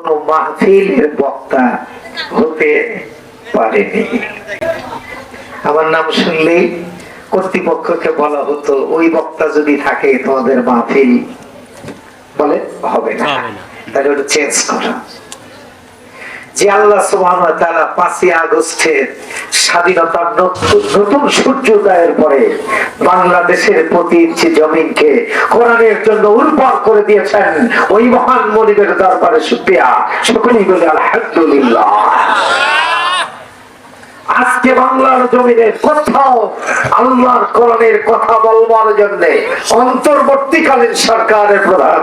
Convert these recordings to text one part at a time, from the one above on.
কোনো মাহফিলের বক্তা হতে পারেনি। আমার নাম শুনলেই কর্তৃপক্ষকে বলা হতো ওই বক্তা যদি থাকে তোমাদের মাহফিল বলে হবে না, তাহলে ওটা চেঞ্জ করা। যে আল্লাহ সুবহানাহু ওয়া তাআলা 5ই আগস্টের স্বাধীনতার নতুন সূর্যোদয়ের পরে বাংলাদেশের প্রতি ইঞ্চি জমিনকে কোরআনের জন্য উর্বর করে দিয়েছেন, ওই মহান মনিবের দরবারে শুকরিয়া। সকলেই বলি আলহামদুলিল্লাহ। আজকে বাংলার জমিনে কোথাও আল্লাহর কোরআনের কথা বলবার জন্য অন্তর্বর্তীকালীন সরকারের প্রধান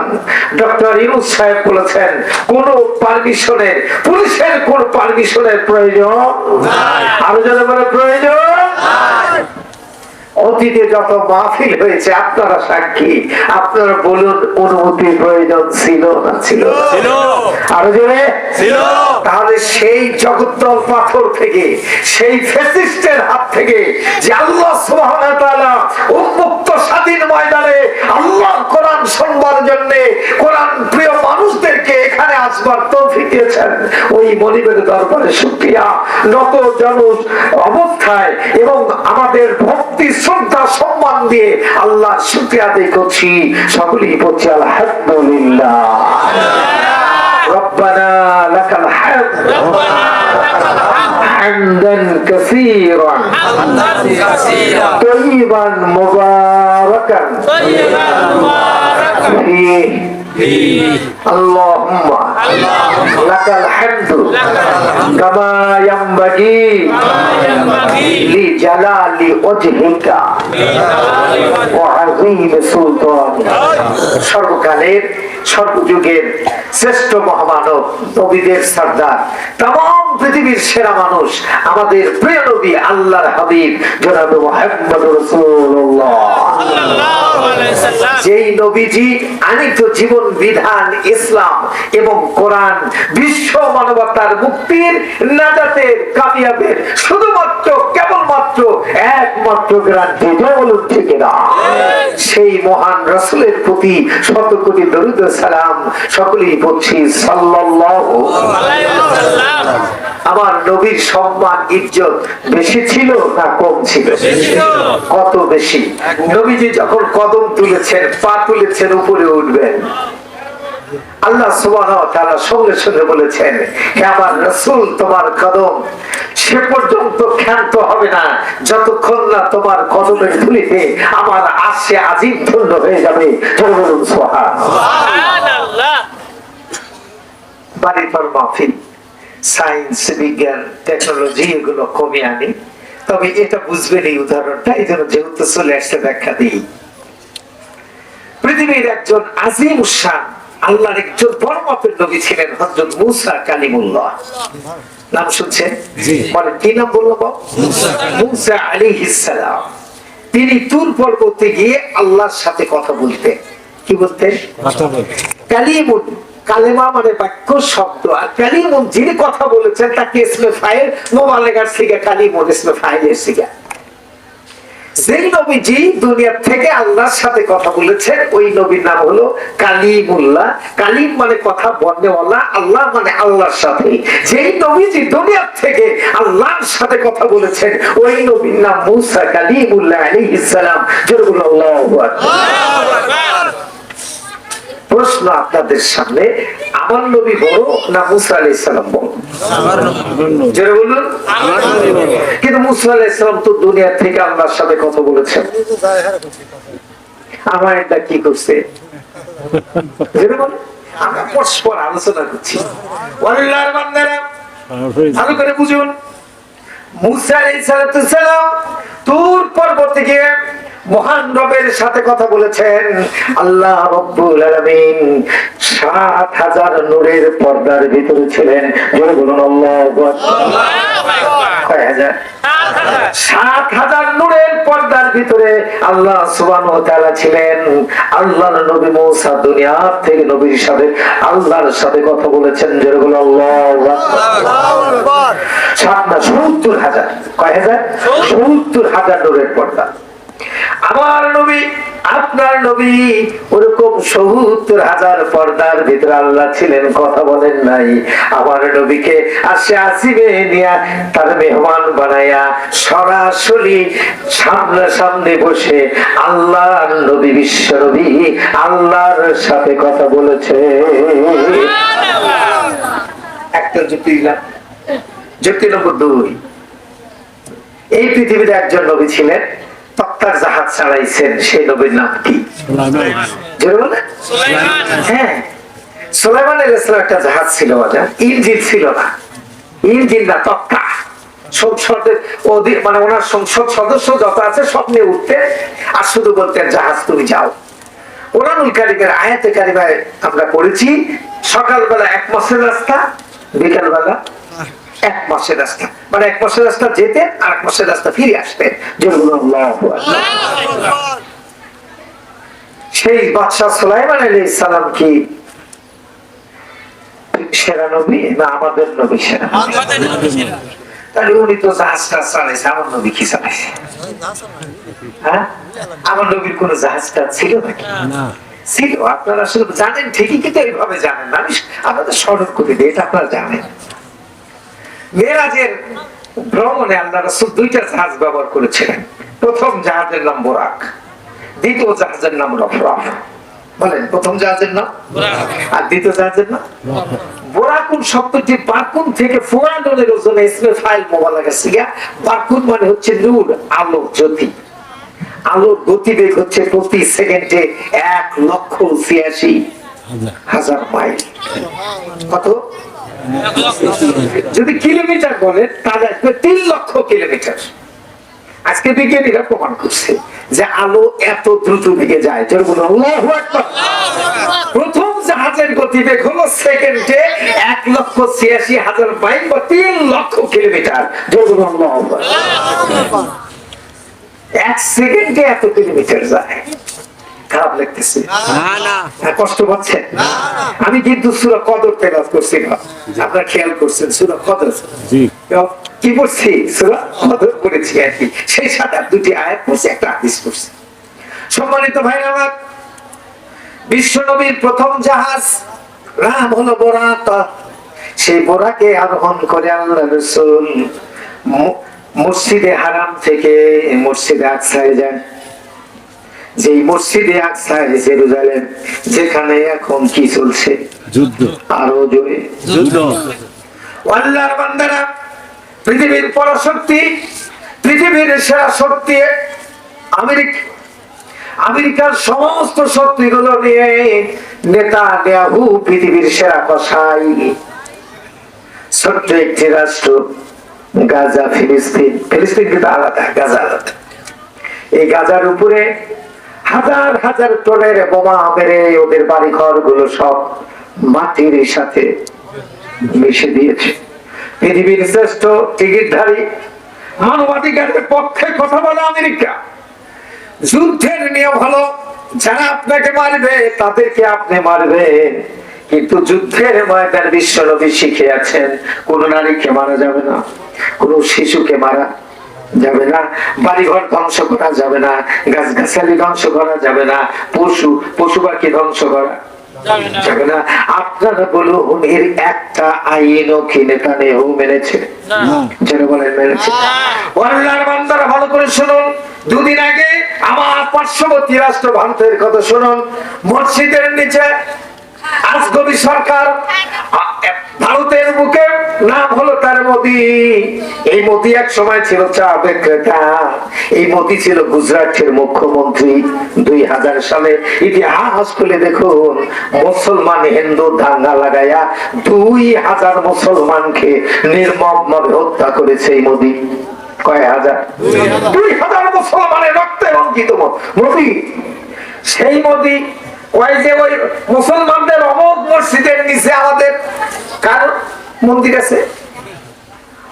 ডক্টর ইউনূস সাহেব বলেছেন কোন পারমিশনের, পুলিশের কোন পারমিশনের প্রয়োজন নাই। আরো যারা বলে প্রয়োজন নাই। অতীতে যত মাহফিল হয়েছে আপনারা সাক্ষী, আপনারা বলুন অনুমতির প্রয়োজন ছিল না ছিল? আরো জোরে ছিল। তাহলে সেই জগদ্দল পাথর থেকে, সেই ফ্যাসিস্টের হাত থেকে যে আল্লাহ সুবহানাহু ওয়া তাআলা উন্মুক্ত স্বাধীন ময়দানে আল্লাহর কোরআন শুনবার জন্য কোরআন প্রিয় মানুষদেরকে এখানে আসবার তৌফিক দিয়েছেন, ওই মনিবের দরবারে শুকরিয়া। নত জনস অবস্থায় এবং আমাদের ভক্তি শ্রদ্ধা সম্মান দিয়ে আল্লাহ শুকরিয়া আদায় করছি। সকলেই বলছি আলহামদুলিল্লাহ। রব্বানা লাকাল হামদ হামদান কাসীরান তাইয়িবান মুবারাকান ফীহি আল্লাহুম্মা লাকাল হামদু কামা ইয়ানবাগি লিজালালি ওয়াজহিকা ওয়া আযীম সুলতানিকা। সর্বকালের সর্বযুগের শ্রেষ্ঠ মহামানব, নবীদের সর্দার, तमाम পৃথিবীর সেরা মানুষ, আমাদের প্রিয় নবী আল্লাহর হাবিব জনাব মুহাম্মদুর রাসূলুল্লাহ সাল্লাল্লাহু আলাইহি সাল্লাম, যেই নবীজি আনিত জীবন বিধান ইসলাম এবং কোরআন বিশ্ব মানবতার মুক্তির, নাজাতের, কামিয়াবের শুধুমাত্র কেবলমাত্র একমাত্র গ্যারান্টি, বলুন ঠিক না? সেই মহান রাসূলের প্রতি শত কোটি দরুদ ও সালাম সকলেই পড়ছি সাল্লাল্লাহু আলাইহি ওয়াসাল্লাম। আমার নবীর সম্মান ইজ্জত বেশি ছিল না কম ছিল? কত বেশি! নবীজি যখন কদম তুলেছেন, পা তুলেছেন, উপরে উঠবেন, আল্লাহ সুবহানাহু ওয়া তাআলা সঙ্গে সঙ্গে বলেছেন হে আমার রাসূল তোমার কদম সে পর্যন্ত ক্ষান্ত হবে না যতক্ষণ না তোমার কদমের ধুলিতে আমার আরশে আজিম ধন্য হয়ে যাবে। বলুন সুবহানাল্লাহ। বাড়ির মাহফিল, সায়েন্স, বিজ্ঞান, টেকনোলজি এগুলো কমে আনি, তবে এটা বুঝবেন এই উদাহরণটা, এই জন্য যেহেতু চলে আসতে ব্যাখ্যা দিই। পৃথিবীর একজন আজিম শান আল্লাহর একজন বড় মাপের নবী ছিলেন হযরত মূসা কালিমুল্লাহ। নাম শুনছেন? বলেন কি নাম বলবো? মূসা আলাইহিস সালাম। তিনি তুর পর্বতে গিয়ে আল্লাহর সাথে কথা বলতেন। কি বলতেন? কালিমুন, কালেমা মানে বাক্য, শব্দ, আর কালিমুন যিনি কথা বলেছেন তাকে ইসমে ফাইল, মুবালাগার সিগা কালিমুন ইসমে ফাইলের সিগা। যেই নবীজি দুনিয়া থেকে আল্লাহর সাথে কথা বলেছেন ওই নবীর নাম হলো কালিমুল্লাহ। কালিম মানে কথা বলনেওয়ালা, আল্লাহ মানে আল্লাহর সাথে। যেই নবীজি দুনিয়া থেকে আল্লাহর সাথে কথা বলেছেন ওই নবীর নাম মূসা কালিমুল্লাহ আলাইহিস সালাম। জোরে আল্লাহু আকবার। প্রশ্ন আপনাদের সামনে, আমার নবী বড় না মূসা আলাইহিস সালাম বড়? জোরে বলুন। কিন্তু মূসা আলাইহিস সালাম তো দুনিয়া থেকে আল্লাহর সাথে কথা বলেছেন, আমার এটা কি করছে? জোরে বলুন। আমরা পরস্পর আলোচনা করছি। আল্লাহর বান্দারা ভালো করে বুঝুন, মূসা আলাইহিস সালাম তুর পর্বতে গিয়ে মহান রবের সাথে কথা বলেছেন। আল্লাহ রব্বুল আলামিন ৭০০০ নূরের পর্দার ভিতরে ছিলেন। জোরে বলুন আল্লাহু আকবার। কয় হাজার? ৭০০০ নূরের পর্দার ভিতরে আল্লাহ সুবহানাহু ওয়া তাআলা ছিলেন। আল্লাহর নবী মূসা দুনিয়া থেকে নবীর সাথে আল্লাহর সাথে কথা বলেছেন। জোরে বলুন আল্লাহু আকবার। ৭০০০০। কয় হাজার? ৭০০০০ নূরের পর্দা। আমার নবী আপনার নবী ওরকম ৭০,০০০ পর্দার ভিতরে আল্লাহ ছিলেন, কথা বলেন নাই। আমার নবীকে আসে আসিবে নিয়া তার মেহমান বানায়া সরাসরি সামনাসামনি বসে আল্লাহর নবী বিশ্ব নবী আল্লাহর সাথে কথা বলেছে। একটা যুক্তি দিলাম। যুক্তি নম্বর ২, এই পৃথিবীতে একজন নবী ছিলেন, তক্তার জাহাজ চালাইছেন, সেই নবীর নাম কি? হ্যাঁ, সুলাইমান আলাইহিস সালাম একটা জাহাজ ছিল, ইঞ্জিন ছিল না, ইঞ্জিন না, তক্তা। সংসদের মানে ওনার সংসদ সদস্য যত আছে সব নিয়ে উঠতেন আর শুধু বলতেন জাহাজ তুমি যাও। কোরআনুল কারীমের আয়াতে কারিমায় আমরা পড়েছি সকালবেলা 1 মাসের রাস্তা, বিকালবেলা 1 মাসের রাস্তা, মানে 1 মাসের রাস্তা যেতে আর 1 মাসের রাস্তা ফিরে আসতেন। সেই বাদশাহ সুলাইমান আলাইহিস সালাম কি সেরা নবী না আমাদের নবী সেরা? তাহলে উনি তো জাহাজটা চালাইছে, আমার নবী কি চালাইছে? হ্যাঁ, আমার নবীর কোন জাহাজটা ছিল নাকি? ছিল। আপনারা আসলে জানেন ঠিকই, কিন্তু এইভাবে জানেন না। আমি আপনাদের স্মরণ করে দিই, এটা আপনারা জানেন। মেরাজের ভ্রমণে আল্লাহ রাসূল 2টা জাহাজ ব্যবহার করেছিলেন। প্রথম জাহাজের নাম বোরাক, দ্বিতীয় জাহাজের নাম রফরফ। বলেন, প্রথম জাহাজের নাম আর দ্বিতীয় জাহাজের নাম বোরাকুন। শব্দটি বারকুন থেকে ফুরানের ওজনে ইসমে ফাইল মুবালাগা সিগা। বারকুন মানে হচ্ছে নূর, আলো, জ্যোতি। আলোর গতিবেগ হচ্ছে প্রতি সেকেন্ডে 1,৮৬,০০০ মাইল। কত? যদি কিলোমিটার বলেন তাহলে আসবে 3 লক্ষ কিলোমিটার। আজকে বিজ্ঞানীরা প্রমাণ করছে যে আলো এত দ্রুত বেগে যায়। আল্লাহু আকবার। প্রথম জাহাজের গতিবেগ হলো সেকেন্ডে 1,৮৬,০০০ মাইল বা 3 লক্ষ কিলোমিটার। আল্লাহু আকবার। 1 সেকেন্ডে এত কিলোমিটার যায়। খারাপ লাগতেছে? কষ্ট পাচ্ছেন? আমি কিন্তু সূরা কদর তেলাওয়াত করছি, আপনারা খেয়াল করছেন? সূরা কদর কি পড়ছি? সূরা কদর করেছি আর কি। সেই সাথে 2টি আয়াত পড়ছি, একটা হাদিস পড়ছি। সম্মানিত ভাই আমার, বিশ্ব নবীর প্রথম জাহাজ নাম হলো বোরাক। সেই বোরাকে আরোহণ করে আল্লাহ রাসূল মসজিদে হারাম থেকে মসজিদে আকসায় যান। যে মসজিদে আকসায় জেরুজালেম, যেখানে এখন কি চলছে? যুদ্ধ। আরো জোরে যুদ্ধ। আল্লাহর বান্দারা, পৃথিবীর পরাশক্তি, পৃথিবীর সেরা শক্তি আমেরিকার সমস্ত শক্তিগুলো নিয়ে নেতানিয়াহু পৃথিবীর সেরা কসাই। ছোট্ট একটি রাষ্ট্র গাজা, ফিলিস্তিন। ফিলিস্তিন কিন্তু আলাদা, গাজা আলাদা। এই গাজার উপরে হাজার হাজার টনের বোমা মেরে ওদের বাড়ি ঘর গুলো সব মাটির সাথে মিশে দিয়েছে। পৃথিবীর শ্রেষ্ঠ টিকিটধারী, মানবাধিকারের পক্ষে কথা বলে আমেরিকা। যুদ্ধের নিয়ম হলো যারা আপনাকে মারবে তাদেরকে আপনি মারবেন, কিন্তু যুদ্ধের ময়দান বিশ্ব নবী শিখে আছেন কোন নারীকে মারা যাবে না, কোন শিশুকে মারা যাবে না, বাড়িঘর ধ্বংস করা যাবে না, গাছগাছালি ধ্বংস করা যাবে না, পশু পাখি ধ্বংস করা যাবে না। আপনারা বলুন, এর একটা আইনও কি নেতানিয়াহু মেনেছে? যারা বলেন মেনেছে। আল্লাহর বান্দারা ভালো করে শুনুন, 2 দিন আগে আমার পার্শ্ববর্তী রাষ্ট্র ভারতের কথা শুনুন। মসজিদের নিচে আজগবি সরকার, ভারতের বুকে নাম হলো তার মোদি। এই মোদি এক সময় ছিল চা বিক্রেতা। এই মোদি ছিল গুজরাটের মুখ্যমন্ত্রী। 2000 সালে ইতিহাস খুলে দেখুন, মুসলমান হিন্দু দাঙ্গা লাগাইয়া 2000 মুসলমানকে নির্মমভাবে হত্যা করেছে এই মোদি। কয় হাজার? 2000 মুসলমানের রক্তে রঞ্জিত মোদি। সেই মোদি ওই যে ওই মুসলমানদের অমোঘ মসজিদের নিচে আমাদের কার মন্দির আছে,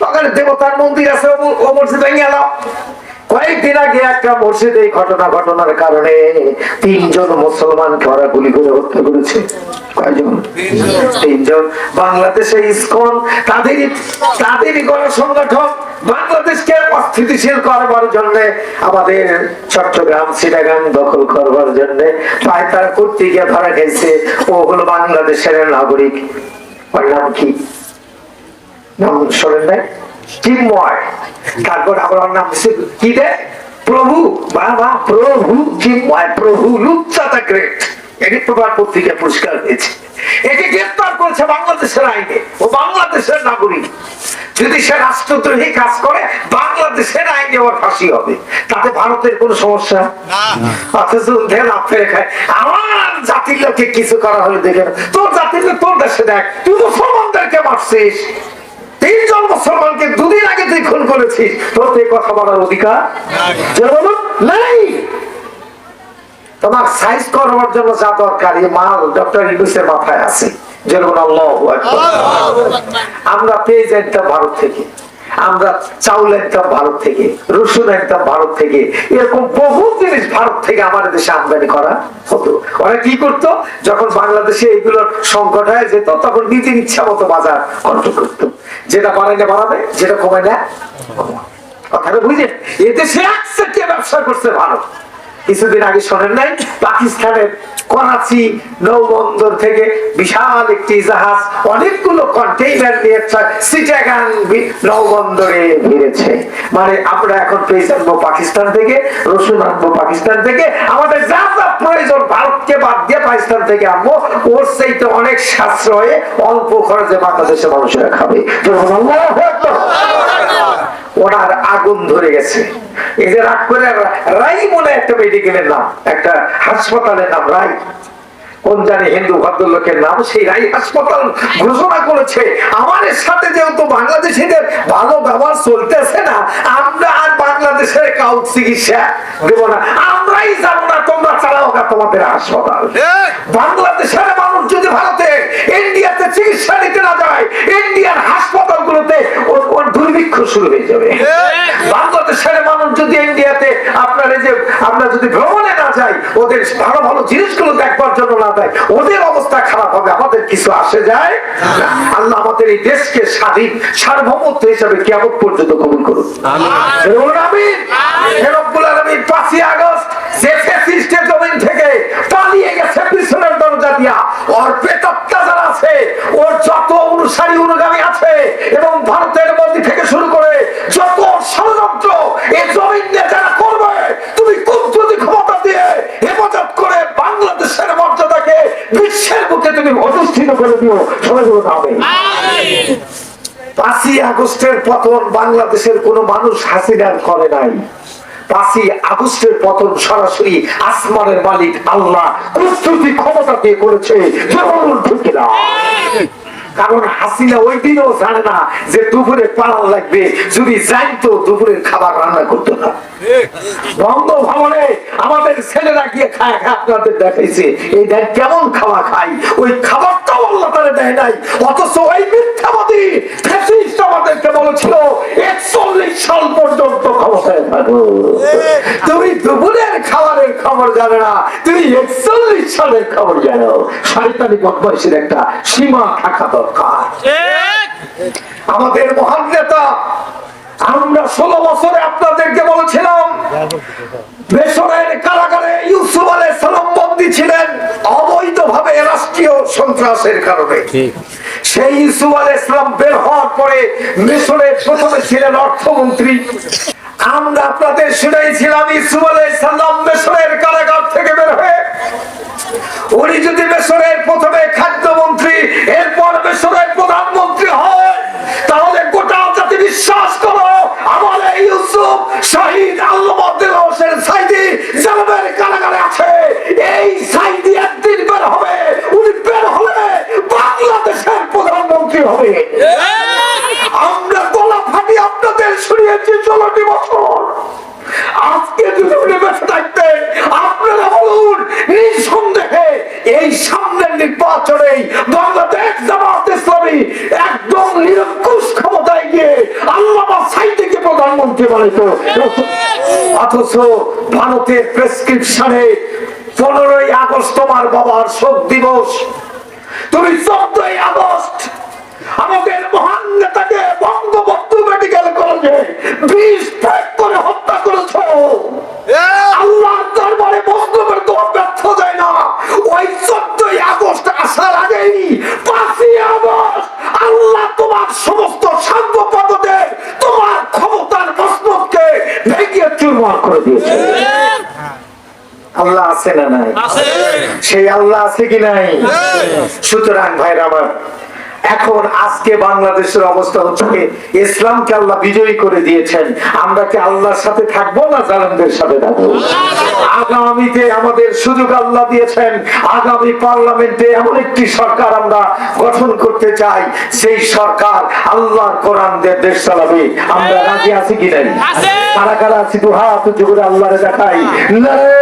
ওখানে দেবতার মন্দির আছে, ও মসজিদ ভেঙে গেল। কয়েকদিন আগে একটা মসজিদে ঘটনার কারণে 3 জন মুসলমানকে ওরা গুলি করে হত্যা করেছে। কয়জন? 3 জন। বাংলাদেশে ইসকন তাদেরই গণসংগঠন বাংলাদেশকে অস্থিতিশীল করবার জন্য, আমাদের চট্টগ্রাম চিটাগাং দখল করবার জন্য পায়তারা করতে গিয়ে ধরা গেছে। ও হলো বাংলাদেশের নাগরিক। ওর নাম কি? নাম শোনেন নাই? চিন্ময়। তারপর আমার নাম কি রে? প্রভু। বাবা প্রভু চিন্ময় প্রভু লুচ্চাতা গ্রেট। এটি প্রভাব পত্রিকায় পুরস্কার হয়েছে। একে গ্রেফতার করেছে বাংলাদেশের আইনে। ও বাংলাদেশের নাগরিক। যদি সে রাষ্ট্রদ্রোহী কাজ করে বাংলাদেশের আইনে ওর ফাঁসি হবে। তাতে ভারতের কোন সমস্যা অথচ খায়। আমার জাতির লোককে কিছু করা হলে দেখে তোর জাতির লোক তোর দেশে দেখ, তুই মুসলমানদেরকে মারছিস। 3 জন মুসলমানকে 2 দিন আগে তুই খুন করেছিস। তোর তো কথা বলার অধিকার নাই। তোমার সাইজ করবার জন্য যা দরকার এই মাল ডক্টর ইউনূসের মাথায় আছে। যেরকম আল্লাহু আকবার। আমরা পেঁয়াজ আনতাম ভারত থেকে, আমরা চাউল আনতাম ভারত থেকে, রসুন আনতাম ভারত থেকে, এরকম বহু জিনিস ভারত থেকে আমাদের দেশে আমদানি করা হতো। ওরা কি করতো? যখন বাংলাদেশে এইগুলোর সংকট হয়ে যেত তখন নিজের ইচ্ছা মতো বাজার কন্ট্রোল করতো। যেটা বাড়াইলে বাড়াবে, যেটা কমে না কথাটা বুঝে। এদেশে একসাথে ব্যবসা করছে ভারত। কিছুদিন আগে শোনেন নাই? পাকিস্তানের করাচি নৌবন্দর থেকে বিশাল একটি জাহাজ অনেকগুলো কন্টেইনার নিয়ে চিটাগাং নৌবন্দরে ভিড়েছে। মানে আমরা এখন পেঁয়াজ আনবো পাকিস্তান থেকে, রসুন আনবো পাকিস্তান থেকে, আমাদের যা যা প্রয়োজন ভারতকে বাদ দিয়ে পাকিস্তান থেকে আনবো। ওর চাইতে অনেক সাশ্রয়ে অল্প খরচে বাংলাদেশের মানুষেরা খাবে। ওনার আগুন ধরে গেছে। এই যে রাগ করে রাই বলে একটা মেডিকেলের নাম, একটা হাসপাতালের নাম রাই, কোন জানি হিন্দু ভদ্রলোকের নাম, সেই রাই হাসপাতাল ঘোষণা করেছে আমাদের সাথে যেহেতু বাংলাদেশিদের ভালো ব্যবহার চলতেছে না, আমরা আর বাংলাদেশের কাউ চিকিৎসা দেব না, আমরাই যাবো না, তোমরা চালাও না তোমাদের হাসপাতাল। বাংলাদেশের মানুষ যদি ভারতে ইন্ডিয়াতে চিকিৎসা নিতে না যায়, ইন্ডিয়ান হাসপাতালগুলোতে ওর দুর্ভিক্ষ শুরু হয়ে যাবে। বাংলাদেশের মানুষ যদি ইন্ডিয়াতে আমরা যদি ভ্রমণে না যাই, ওদের ভালো ভালো জিনিসগুলো দেখবার জন্য না যায়, ওদের অবস্থা খারাপ হবে, আমাদের কিছু আসে যায় না। আল্লাহ আমাদের এই দেশকে স্বাধীন সার্বভৌমত্ব হিসাবে কিয়ামত পর্যন্ত কবুল করুন। আমিন। রব্বুল আলামিন 5ই আগস্ট যে ফ্যাসিস্টের জমিন থেকে পালিয়ে গেছে পিছনের দরজা দিয়া, ওর পেটটা যারা আছে, ওর যত অনুসারী অনুগামী আছে এবং ভারতের মধ্যে থেকে শুরু করে যত ষড়যন্ত্র এই জমিন নিয়ে যারা করবে, তুমি খুব যদি ক্ষমতা দিয়ে হেফাজত করে বাংলাদেশের মর্যাদাকে বিশ্বের বুকে তুমি অধিষ্ঠিত করে দিও, সবাই হবে। 5ই আগস্টের পতন বাংলাদেশের কোন মানুষ হাসিনার করে নাই। 5ই আগস্টের পতন সরাসরি আসমানের মালিক আল্লাহ প্রস্তুতি ক্ষমতা দিয়ে করেছে। কারণ হাসিনা ওই দিনও জানে না যে দুপুরে পালন লাগবে, যদি জানতো দুপুরের খাবার রান্না করতো না। বঙ্গভবনে আমাদের ছেলেরা গিয়ে খায় আপনাদের দেখাইছে এই দেখ কেমন খাওয়া খাই, ওই খাবারটাও আল্লাহ তাআলা দেয় নাই। অথচ ওই মিথ্যাবাদী ফ্যাসিস্ট আমাদেরকে বলেছিল 41 সাল পর্যন্ত ক্ষমতায় থাকো। তুমি দুপুরের খাবারের খবর জানো না, তুমি 41 সালের খবর জানো। শয়তানি বদমাইশের একটা সীমা থাকা দরকার। আমাদের মহান নেতা, আমরা 16 বছরে আপনাদেরকে বলেছিলাম বেসরের কারাগারে ইউসুফ আলাইহিস সালাম বন্দী ছিলেন অবৈধভাবে রাষ্ট্রীয় সন্ত্রাসের কারণে। সেই ইউসুফ আলাইহিস সালাম বের হওয়ার পরে মিশরে প্রথমে ছিলেন অর্থমন্ত্রী। আমরা আপনাদের শুনাইছিলাম ইউসুফ আলাইহিস সালাম মিশরের কারাগার থেকে বের হয়ে উনি যদি মিশরের প্রথমে খাদ্যমন্ত্রী, এরপর মিশরের প্রধানমন্ত্রী হয়, তাহলে গোটা জাতি বিশ্বাস করো আমার এই ইউসুফ শহীদ আল্লামা দিল হোসেন সাইদি জালেমের কারাগারে আছে। এই সাইদি একদিন বের হবে, উনি বের হলে বাংলাদেশের প্রধানমন্ত্রী হবে। আমরা গলা ফাটি আপনাদের শুনিয়েছি 16টি বছর। আজকে যদি উনি বেঁচে থাকতেন, আপনারা বলুন নিঃসন্দেহে এই সামনের নির্বাচনেই বাংলাদেশ জামাত ইসলামী একদম নিরঙ্কুশ ক্ষমতায় গিয়ে আল্লামা সাইদিকে প্রধানমন্ত্রী বানাইতো। অথচ ভারতের প্রেসক্রিপশনে 15ই আগস্ট তোমার বাবার শোক দিবস, তুমি 14ই আগস্ট আমাদের মহান নেতাকে বঙ্গবন্ধু মেডিকেল কলেজে বিষ প্রয়োগ করে হত্যা করেছো। আল্লাহর দরবারে মজলুমের দোয়া ব্যর্থ যায় না। ওই 14ই আগস্ট আসার আগেই 5ই আগস্ট আল্লাহ তোমার সমস্ত সার্বভৌমত্বের তোমার ক্ষমতার মসনদকে ভেঙে চুরমার করে দিয়েছে। আল্লাহ আছে না নাই? সেই আল্লাহ আছে কি নাই? সুতরাং ভাইরা আমার, এখন আজকে বাংলাদেশের অবস্থা হচ্ছে ইসলামকে আল্লাহ বিজয়ী করে দিয়েছেন। আমরা কি আল্লাহর সাথে থাকবো না জালেমদের সাথে থাকবো? আগামীতে আমাদের সুযোগ আল্লাহ দিয়েছেন। আগামী পার্লামেন্টে এমন একটি সরকার আমরা গঠন করতে চাই, সেই সরকার আল্লাহর কোরআন দিয়ে দেশ চালাবে। আমরা রাজি আছি কি নাই? কারা কারা আছি দু হাত উঁচু করে আল্লাহরে দেখাই। নারে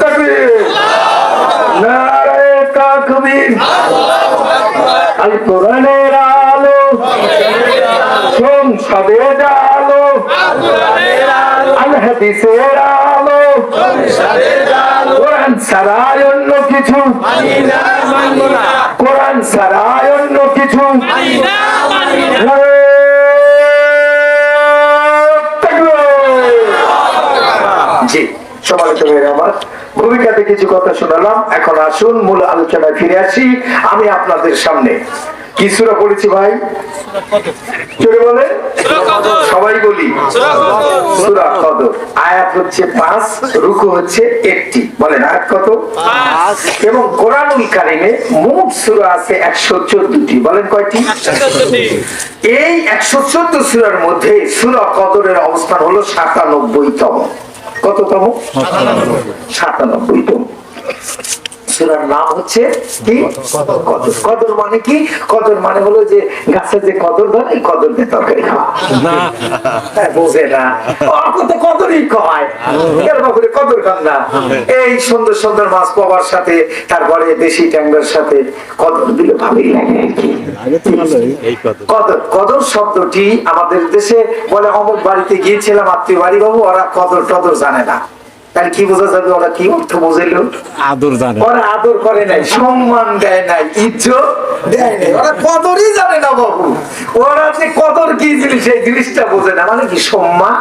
তাকবীর, নারে তাকবীর। আল কোরআনের আলো সংসদে আলো, আল হাদিসের আলো, কোরআন ছাড়া অন্য কিছু, কোরআন ছাড়া অন্য কিছু। জি, সম্মানিত ভাইরা আমার, ভূমিকাতে কিছু কথা শোনালাম। এখন আসুন মূল আলোচনায় ফিরে আসি। আমি আপনাদের সামনে কি সূরা পড়েছি ভাই? জোরে বলে সবাই বলি, সূরা কদর। আয়াত হচ্ছে 5, রুকু হচ্ছে 1টি। বলেন আয়াত কত? 5। এবং কোরআনুল কারীমে মোট সূরা আছে 114টি। বলেন কয়টি? 114টি। এই 114 সূরার মধ্যে সূরা কদরের অবস্থান হলো 97তম। কততম? 97তম। সূরার নাম হচ্ছে কি? কদর। কদর মানে কি? কদর মানে হলো যে গাছের যে কদর ধরে, এই কদর দিয়ে তরকারি খাওয়া। বোঝে না, কদরই কয় কদর খান না। এই সুন্দর সুন্দর মাছ পাওয়ার সাথে, তারপরে দেশি ট্যাংরার সাথে কদর দিলে ভালোই লাগে। কদর, কদর শব্দটি আমাদের দেশে বলে অমুক বাড়িতে গিয়েছিলাম আত্মীয় বাড়ি, বাবু ওরা কদর টদর জানে না। তাহলে কি বোঝা যাবে? ওরা কি অর্থ বুঝলো? আদর জানে। ওরা আদর করে নাই, সম্মান দেয় নাই, ইজ্জত দেয় নাই, ওরা কদরই জানে না বাবু। ওরা যে কদর কি জিনিস সেই জিনিসটা বোঝে না। মানে কি? সম্মান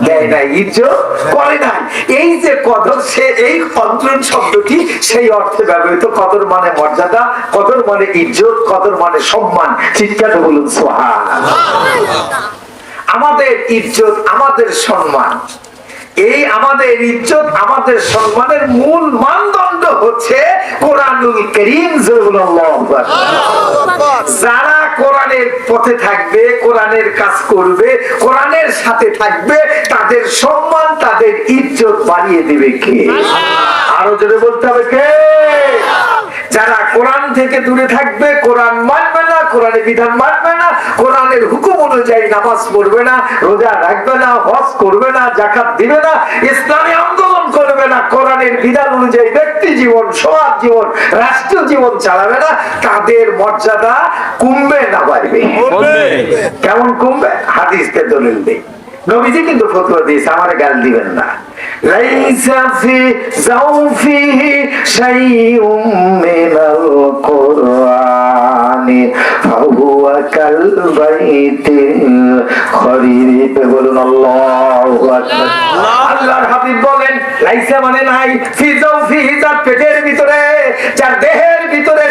দেয় নাই, ইজ্জত করে নাই। এই যে কদর, সে এই কদর শব্দটি সেই অর্থে ব্যবহৃত। কদর মানে মর্যাদা, কদর মানে ইজ্জত, কদর মানে সম্মান। চিৎকার বলুন সুবহানাল্লাহ। আমাদের ইজ্জত, আমাদের সম্মান, এই আমাদের ইজ্জত, আমাদের সম্মানের মূল মানদণ্ড হচ্ছে কোরআনুল কারীম। যারা কোরআনের পথে থাকবে, কোরআনের কাজ করবে, কোরআনের সাথে থাকবে, তাদের সম্মান, তাদের ইজ্জত বাড়িয়ে দিবে কে? আরো জোরে বলতে হবে কে? যারা কোরআন থেকে দূরে থাকবে, কোরআন মানবে না, কোরআনের বিধান মানবে না, কোরআনের হুকুম অনুযায়ী নামাজ পড়বে না, রোজা রাখবে না, হজ করবে না, যাকাত দিবে না, ইসলামী আন্দোলন করবে না, কোরআনের বিধান অনুযায়ী ব্যক্তি জীবন, সমাজ জীবন, রাষ্ট্র জীবন চালাবে না, তাদের মর্যাদা কমবে না বাড়বে? কেমন কমবে? হাদিসে দলিল দেই। নবীজি কিন্তু ফতোয়া দিয়েছে, আমার গাল দিবেন না। লাইসা ফি জাওফিহি শাইউম মিনাল কুরআনি ফাহুয়া কাল বাইতিল খরিব। বলুন আল্লাহু আকবার। আল্লাহর হাবিব বলেন, লাইসা মানে নাই, ফি জাওফিহি, যার পেটের ভিতরে, যার দেহের ভিতরে